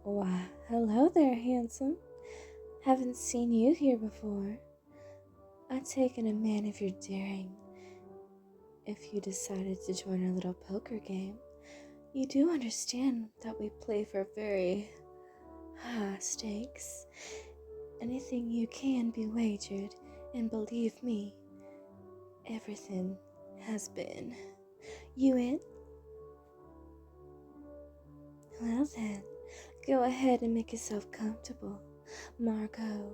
Why, hello there, handsome. Haven't seen you here before. I take it a man if you're daring. If you decided to join our little poker game, you do understand that we play for very high stakes. Anything you can be wagered, and believe me, everything has been. You in? Well then, go ahead and make yourself comfortable. Margot,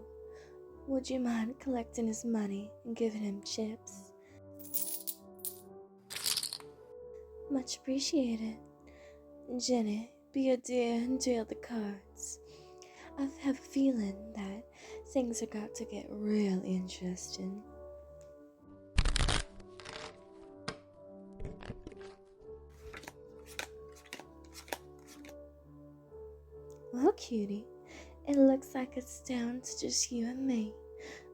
would you mind collecting his money and giving him chips? Much appreciated. Jenny, be a dear and deal the cards. I have a feeling that things are about to get real interesting. Well, cutie, it looks like it's down to just you and me.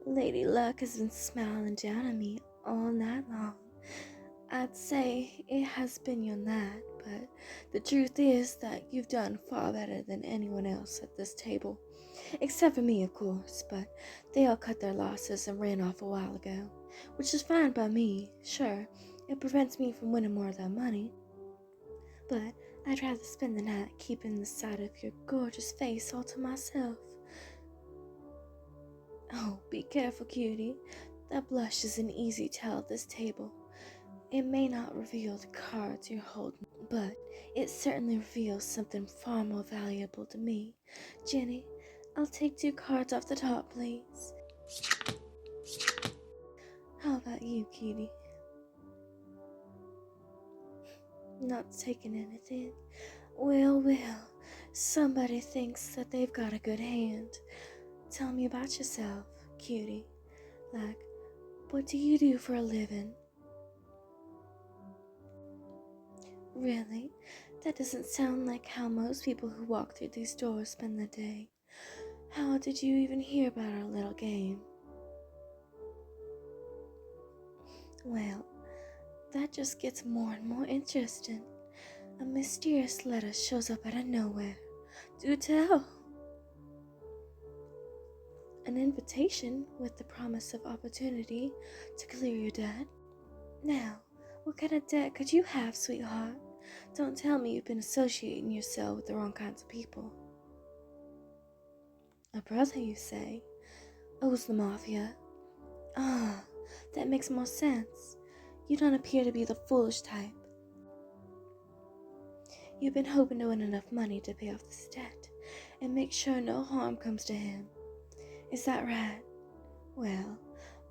Lady Luck has been smiling down at me all night long. I'd say it has been your night, but the truth is that you've done far better than anyone else at this table. Except for me, of course, but they all cut their losses and ran off a while ago, which is fine by me. Sure, it prevents me from winning more of that money, but I'd rather spend the night keeping the sight of your gorgeous face all to myself. Oh, be careful, cutie. That blush is an easy tell at this table. It may not reveal the cards you're holding, but it certainly reveals something far more valuable to me. Jenny, I'll take 2 cards off the top, please. How about you, cutie? Not taking anything? Well, somebody thinks that they've got a good hand. Tell me about yourself, cutie. Like, what do you do for a living? Really? That doesn't sound like how most people who walk through these doors spend their day. How did you even hear about our little game? Well, that just gets more and more interesting. A mysterious letter shows up out of nowhere. Do tell. An invitation with the promise of opportunity to clear your debt. Now, what kind of debt could you have, sweetheart? Don't tell me you've been associating yourself with the wrong kinds of people. A brother, you say? Owes the mafia. Ah, that makes more sense. You don't appear to be the foolish type. You've been hoping to win enough money to pay off this debt and make sure no harm comes to him. Is that right? Well,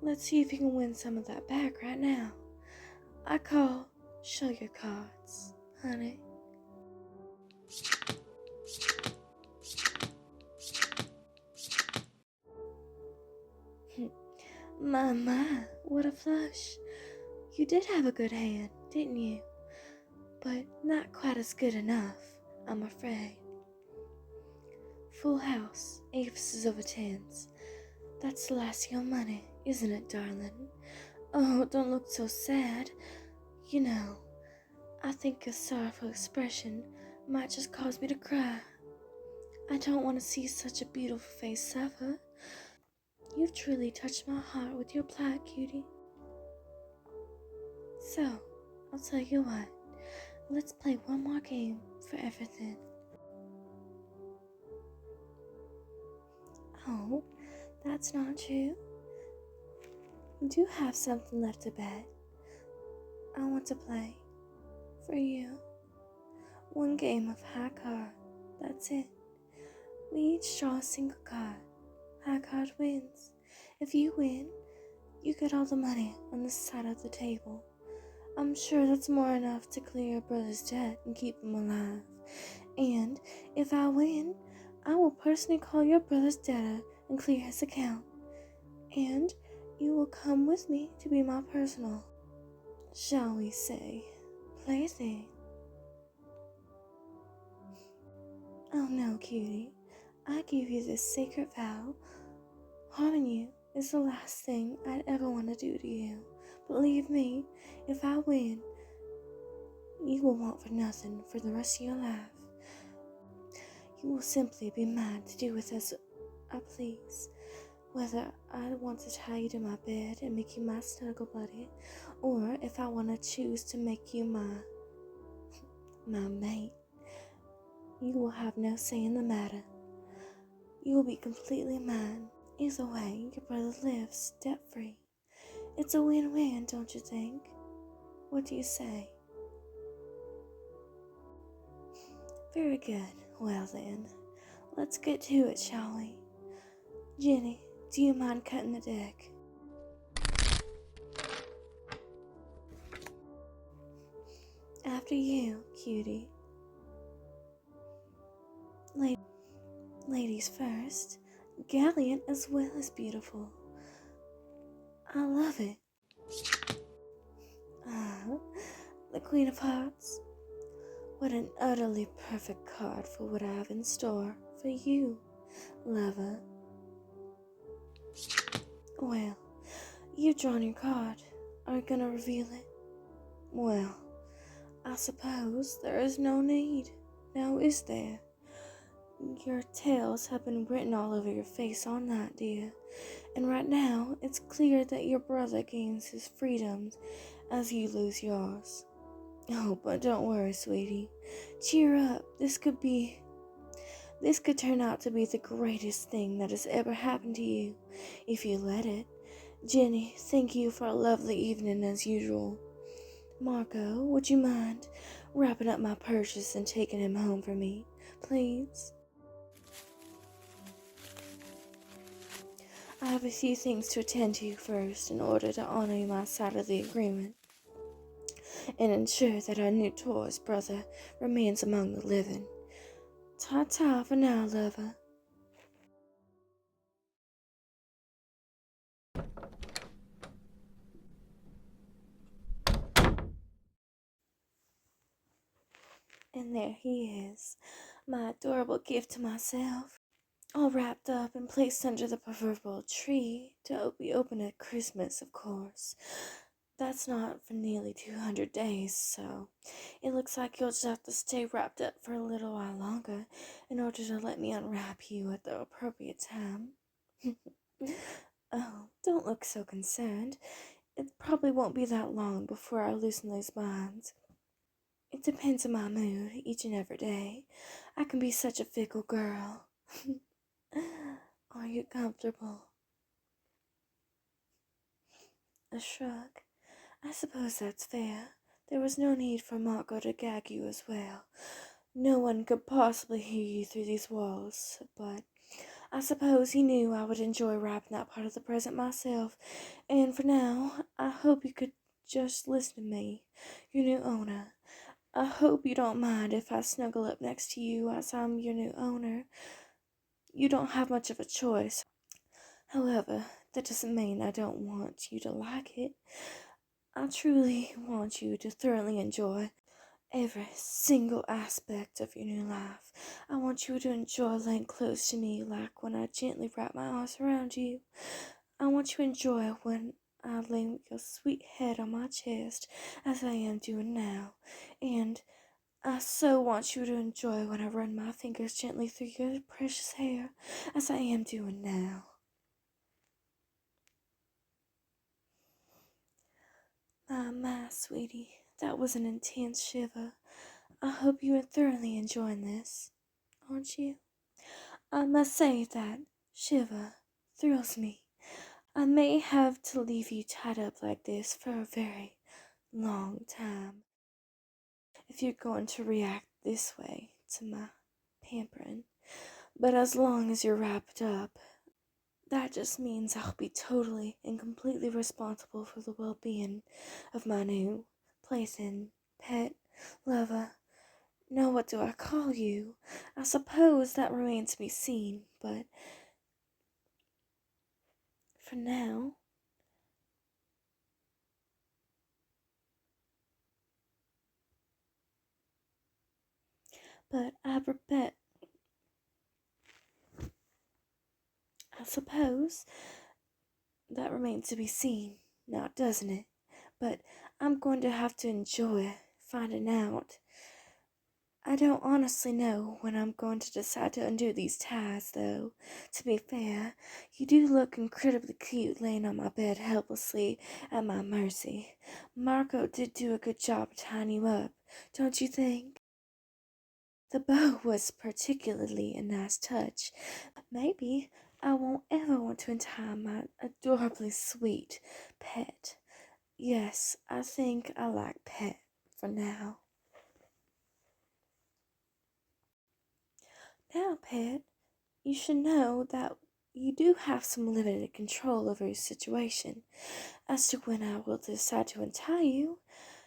let's see if you can win some of that back right now. I call show your cards, honey. My, what a flush. You did have a good hand, didn't you? But not quite as good enough, I'm afraid. Full house, aces over tens. That's the last of your money, isn't it, darling? Oh, don't look so sad. You know, I think your sorrowful expression might just cause me to cry. I don't want to see such a beautiful face suffer. You've truly touched my heart with your plight, cutie. So, I'll tell you what. Let's play one more game for everything. Oh, that's not true. You do have something left to bet. I want to play. For you. One game of high card. That's it. We each draw a single card. High card wins. If you win, you get all the money on this side of the table. I'm sure that's more enough to clear your brother's debt and keep him alive. And if I win, I will personally call your brother's debtor and clear his account. And you will come with me to be my personal, shall we say, plaything. Oh no, cutie. I give you this sacred vow. Harming you is the last thing I'd ever want to do to you. Believe me, if I win, you will want for nothing for the rest of your life. You will simply be mine to do with as I please. Whether I want to tie you to my bed and make you my snuggle buddy, or if I want to choose to make you my mate, you will have no say in the matter. You will be completely mine. Either way, your brother lives debt-free. It's a win-win, don't you think? What do you say? Very good. Well then, let's get to it, shall we? Jenny, do you mind cutting the deck? After you, cutie. Ladies first. Gallant as well as beautiful. I love it. Ah, the Queen of Hearts. What an utterly perfect card for what I have in store for you, lover. Well, you've drawn your card. Are you gonna reveal it? Well, I suppose there is no need. Now is there? Your tails have been written all over your face on that, dear. And right now, it's clear that your brother gains his freedoms as you lose yours. Oh, but don't worry, sweetie. Cheer up. This could turn out to be the greatest thing that has ever happened to you, if you let it. Jenny, thank you for a lovely evening as usual. Marco, would you mind wrapping up my purchase and taking him home for me, please? I have a few things to attend to first in order to honor my side of the agreement and ensure that our new tour's brother remains among the living. Ta-ta for now, lover. And there he is, my adorable gift to myself, all wrapped up and placed under the proverbial tree to be opened at Christmas, of course. That's not for nearly 200 days, so it looks like you'll just have to stay wrapped up for a little while longer in order to let me unwrap you at the appropriate time. Oh, don't look so concerned. It probably won't be that long before I loosen those bonds. It depends on my mood each and every day. I can be such a fickle girl. Are you comfortable? A shrug. I suppose that's fair. There was no need for Marco to gag you as well. No one could possibly hear you through these walls, but I suppose he knew I would enjoy wrapping that part of the present myself, and for now, I hope you could just listen to me, your new owner. I hope you don't mind if I snuggle up next to you as I'm your new owner. You don't have much of a choice. However, that doesn't mean I don't want you to like it. I truly want you to thoroughly enjoy every single aspect of your new life. I want you to enjoy laying close to me like when I gently wrap my arms around you. I want you to enjoy when I lay your sweet head on my chest as I am doing now. And I so want you to enjoy when I run my fingers gently through your precious hair as I am doing now. My, sweetie, that was an intense shiver. I hope you are thoroughly enjoying this, aren't you? I must say that shiver thrills me. I may have to leave you tied up like this for a very long time if you're going to react this way to my pampering. But as long as you're wrapped up, that just means I'll be totally and completely responsible for the well-being of my new plaything, pet, lover. Now what do I call you? I suppose that remains to be seen, but for now, I suppose that remains to be seen now, doesn't it? But I'm going to have to enjoy finding out. I don't honestly know when I'm going to decide to undo these ties, though. To be fair, you do look incredibly cute laying on my bed helplessly at my mercy. Marco did do a good job tying you up, don't you think? The bow was particularly a nice touch. Maybe I won't ever want to untie my adorably sweet pet. Yes, I think I like pet for now. Now, pet, you should know that you do have some limited control over your situation. As to when I will decide to untie you,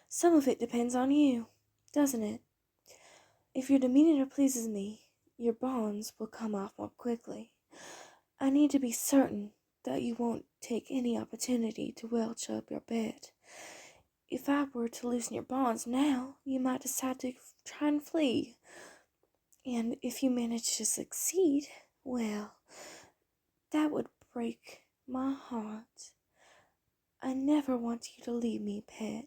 some of it depends on you, doesn't it? If your demeanor pleases me, your bonds will come off more quickly. I need to be certain that you won't take any opportunity to welch up your bed. If I were to loosen your bonds now, you might decide to try and flee. And if you manage to succeed, well, that would break my heart. I never want you to leave me, pet.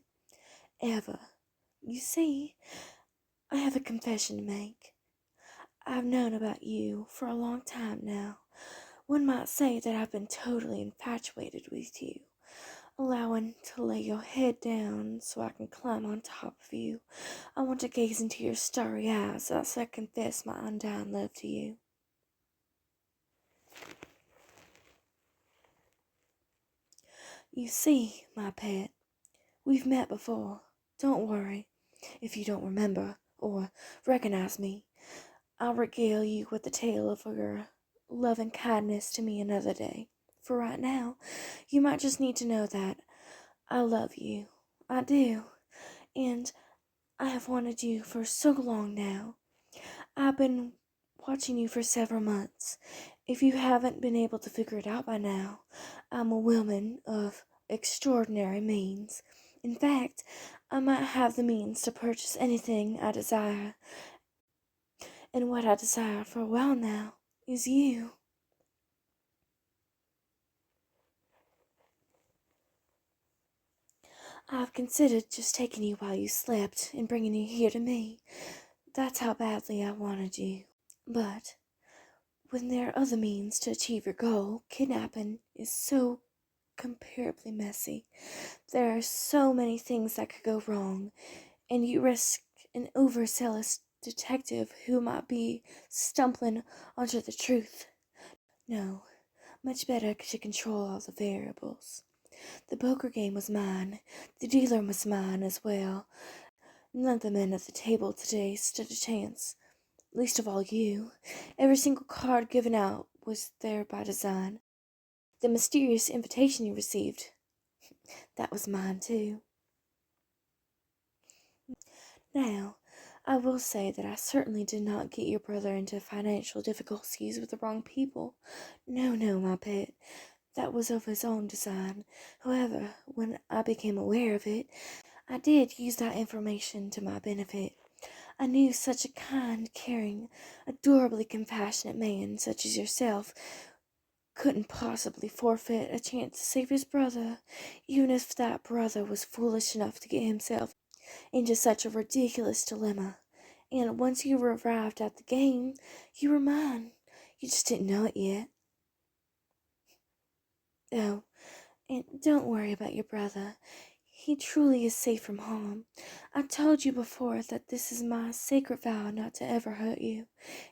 Ever. You see, I have a confession to make. I've known about you for a long time now. One might say that I've been totally infatuated with you, allowing to lay your head down so I can climb on top of you. I want to gaze into your starry eyes as I confess my undying love to you. You see, my pet, we've met before. Don't worry if you don't remember or recognize me. I'll regale you with the tale of your love and kindness to me another day. For right now, you might just need to know that I love you. I do. And I have wanted you for so long now. I've been watching you for several months. If you haven't been able to figure it out by now, I'm a woman of extraordinary means. In fact, I might have the means to purchase anything I desire. And what I desire for a while now is you. I've considered just taking you while you slept and bringing you here to me. That's how badly I wanted you. But when there are other means to achieve your goal, kidnapping is so comparably messy. There are so many things that could go wrong, and you risk an overzealous detective who might be stumbling onto the truth. No, much better to control all the variables. The poker game was mine. The dealer was mine as well. None of the men at the table today stood a chance. Least of all you. Every single card given out was there by design. The mysterious invitation you received, that was mine too. Now, I will say that I certainly did not get your brother into financial difficulties with the wrong people. No, my pet. That was of his own design. However, when I became aware of it, I did use that information to my benefit. I knew such a kind, caring, adorably compassionate man such as yourself couldn't possibly forfeit a chance to save his brother, even if that brother was foolish enough to get himself into such a ridiculous dilemma. And once you were arrived at the game, you were mine. You just didn't know it yet. Oh, and don't worry about your brother. He truly is safe from harm. I told you before that this is my sacred vow not to ever hurt you,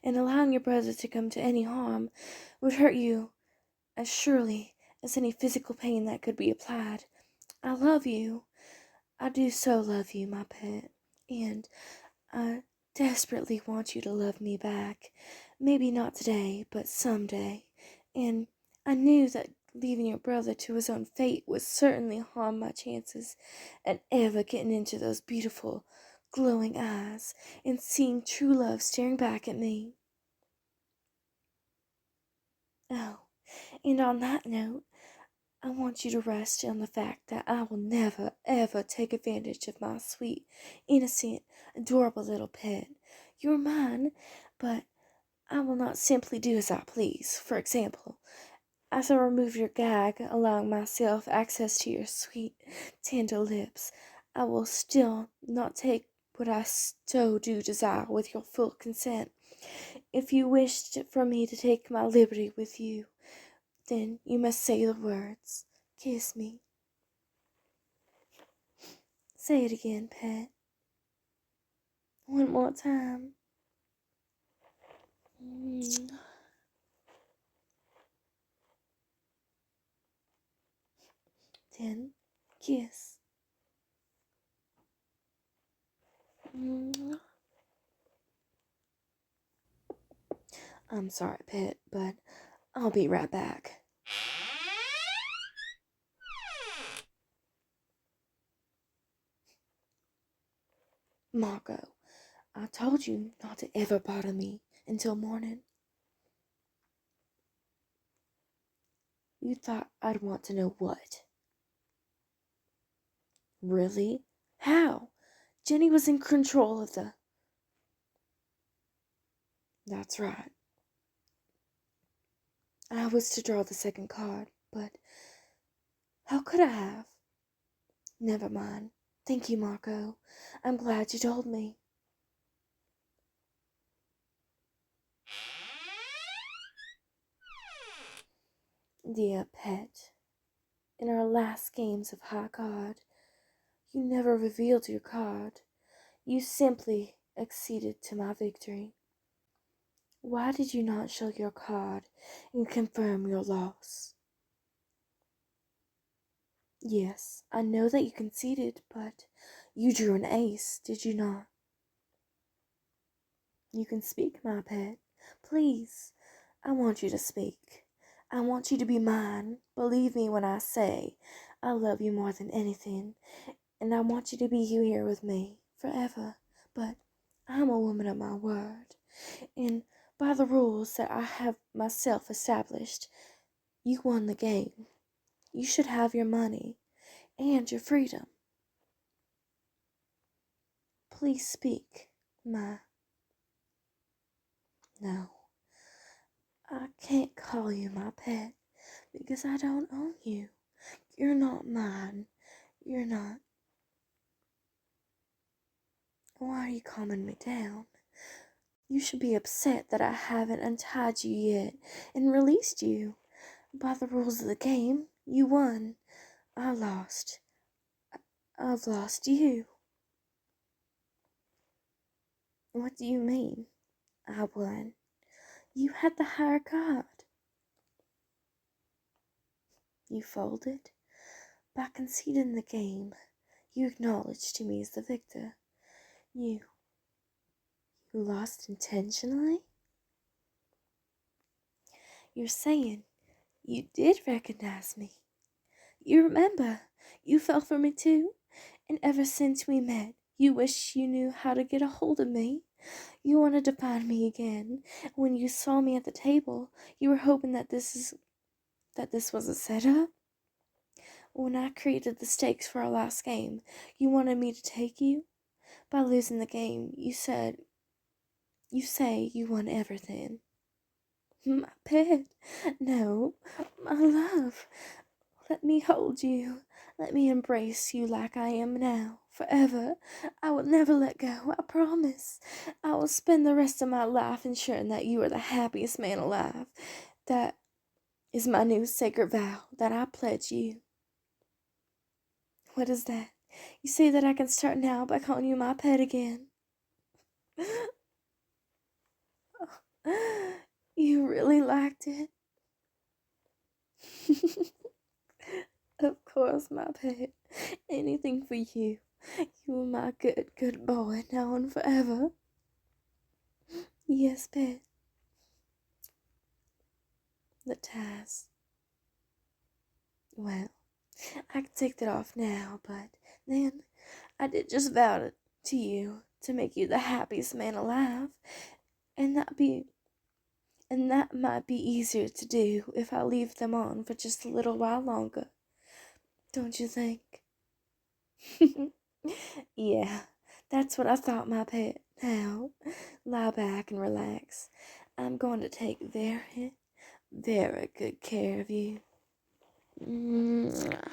and allowing your brother to come to any harm would hurt you as surely as any physical pain that could be applied. I love you. I do so love you, my pet, and I desperately want you to love me back. Maybe not today, but someday. And I knew that leaving your brother to his own fate would certainly harm my chances at ever getting into those beautiful, glowing eyes and seeing true love staring back at me. Oh, and on that note, I want you to rest on the fact that I will never, ever take advantage of my sweet, innocent, adorable little pet. You're mine, but I will not simply do as I please. For example, as I remove your gag, allowing myself access to your sweet, tender lips, I will still not take But I so do desire, with your full consent, if you wished for me to take my liberty with you, then you must say the words. Kiss me. Say it again, pet. One more time. Then kiss. I'm sorry, pet, but I'll be right back. Marco, I told you not to ever bother me until morning. You thought I'd want to know what? Really? How? Jenny was in control of the... That's right. I was to draw the second card, but how could I have? Never mind. Thank you, Marco. I'm glad you told me. Dear pet, in our last games of high card, you never revealed your card. You simply acceded to my victory. Why did you not show your card and confirm your loss? Yes, I know that you conceded, but you drew an ace, did you not? You can speak, my pet. Please, I want you to speak. I want you to be mine. Believe me when I say I love you more than anything, and I want you to be here with me forever. But I'm a woman of my word, and by the rules that I have myself established, you won the game. You should have your money and your freedom. Please speak, my... No, I can't call you my pet because I don't own you. You're not mine. You're not... Why are you calming me down? You should be upset that I haven't untied you yet and released you. By the rules of the game, you won. I lost. I've lost you. What do you mean? I won. You had the higher card. You folded? By conceding the game, you acknowledged to me as the victor. You lost intentionally? You're saying you did recognize me. You remember, you fell for me too, and ever since we met, you wish you knew how to get a hold of me. You wanted to find me again. When you saw me at the table, you were hoping that this was a setup. When I created the stakes for our last game, you wanted me to take you. By losing the game, you say you won everything. My pet, no, my love. Let me hold you. Let me embrace you like I am now, forever. I will never let go, I promise. I will spend the rest of my life ensuring that you are the happiest man alive. That is my new sacred vow that I pledge you. What is that? You say that I can start now by calling you my pet again. You really liked it? Of course, my pet. Anything for you. You are my good, good boy now and forever. Yes, pet. The ties. Well, I can take that off now, but then I did just vow it to you to make you the happiest man alive, and that might be easier to do if I leave them on for just a little while longer. Don't you think? Yeah, that's what I thought, my pet. Now, lie back and relax. I'm going to take very, very good care of you. Mwah.